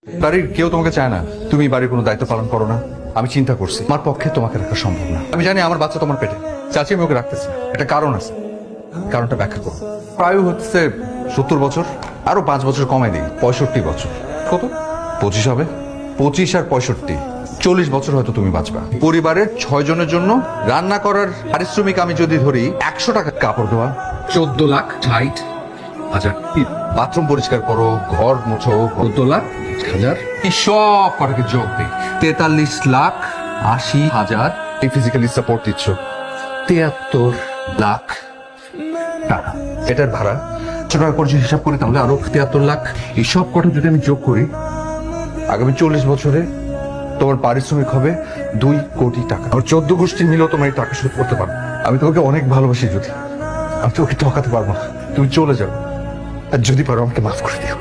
বাড়ির কেউ তোমাকে চায় না, তুমি বাড়ির কোনো দায়িত্ব পালন করো না। আমি চিন্তা করছি আমার পক্ষে তোমাকে রাখা সম্ভব না। আমি জানি আমার বাচ্চা তোমার পেটে, চাচি আমি ওকে রাখতেছি না। একটা কারণ আছে, কারণটা ব্যাখ্যা করো। প্রায় হচ্ছে 70 বছর, আরো 5 বছর কমাই দিই, 65 বছর। কত? 25 হবে। 25 আর 65, 40 বছর হয়তো তুমি বাঁচবা। পরিবারের 6 জনের জন্য রান্না করার পারিশ্রমিক আমি যদি ধরি 100 টাকা, কাপড় ধোয়া 14,60,000, বাথরুম পরিষ্কার করো, ঘর মুছো 14,60,000, এই সব কটাকে যোগ দিই 43,80,000। এই ফিজিক্যালি সাপোর্ট দিচ্ছ 73 লাখ টাকা। এটার ভাড়া 100 টাকা করে যদি হিসাব করি তাহলে আরো 73 লাখ। এই সব কটা যদি আমি যোগ করি, আগামী 40 বছরে তোমার পারিশ্রমিক হবে 2 কোটি টাকা। আর 14 গোষ্ঠী মিলেও তোমার এই টাকা শোধ করতে পারো। আমি তোমাকে অনেক ভালোবাসি, যদি আমি তোকে ঠকাতে পারবো না। তুমি চলে যাও, আর যদি পারো আমাকে মাফ করে দিও।